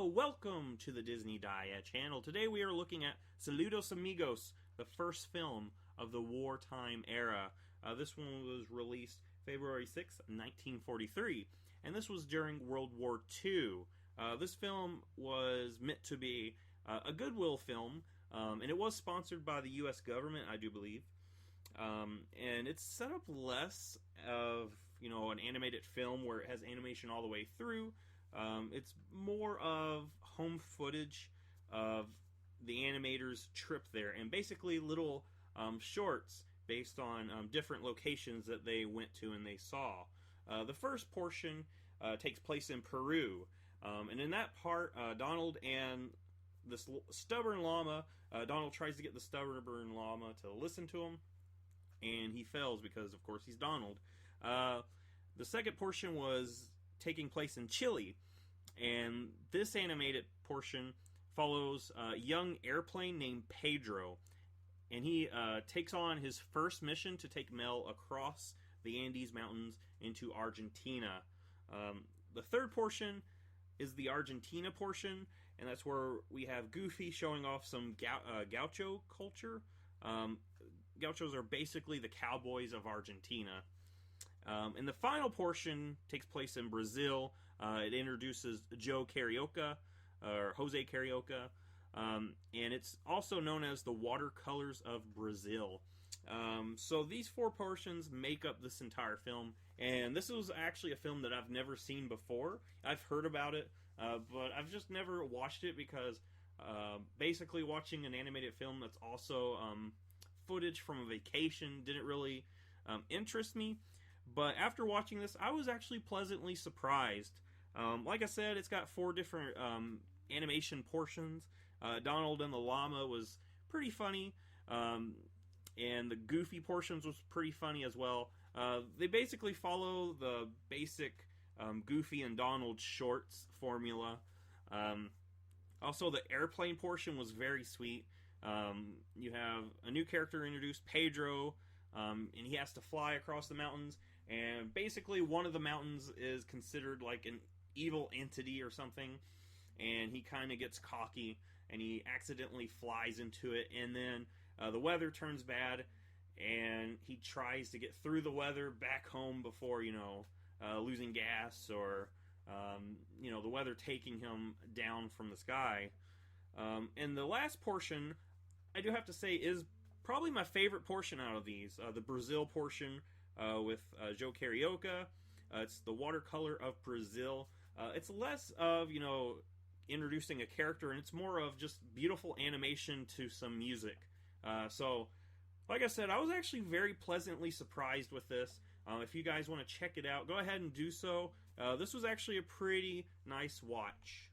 Hello, welcome to the Disney Diet channel. Today we are looking at Saludos Amigos, the first film of the wartime era. This one was released February 6, 1943, and this was during World War II. This film was meant to be a goodwill film, and it was sponsored by the U.S. government, I do believe. And it's set up less of, an animated film where it has animation all the way through. It's more of home footage of the animators' trip there, and basically little shorts based on different locations that they went to and they saw. The first portion takes place in Peru, and in that part, Donald and this stubborn llama, Donald tries to get the stubborn llama to listen to him, and he fails because, of course, he's Donald. The second portion was taking place in Chile, and this animated portion follows a young airplane named Pedro, and he takes on his first mission to take Mel across the Andes Mountains into Argentina. The third portion is the Argentina portion, and that's where we have Goofy showing off some gaucho culture. Gauchos are basically the cowboys of Argentina. And the final portion takes place in Brazil. It introduces Jose Carioca, and it's also known as the Watercolors of Brazil. So these four portions make up this entire film, and this was actually a film that I've never seen before. I've heard about it, but I've just never watched it because basically watching an animated film that's also footage from a vacation didn't really interest me. But after watching this, I was actually pleasantly surprised. Like I said, it's got four different animation portions. Donald and the llama was pretty funny, and the Goofy portions was pretty funny as well. They basically follow the basic Goofy and Donald shorts formula. Also, the airplane portion was very sweet. You have a new character introduced, Pedro, and he has to fly across the mountains, and basically one of the mountains is considered like an evil entity or something, and he kind of gets cocky, and he accidentally flies into it, and then the weather turns bad, and he tries to get through the weather back home before, losing gas or, the weather taking him down from the sky. And the last portion, I do have to say, is probably my favorite portion out of these. The Brazil portion with Jose Carioca. It's the Watercolor of Brazil. It's less of, introducing a character, and it's more of just beautiful animation to some music. So, like I said, I was actually very pleasantly surprised with this. If you guys want to check it out, go ahead and do so. This was actually a pretty nice watch.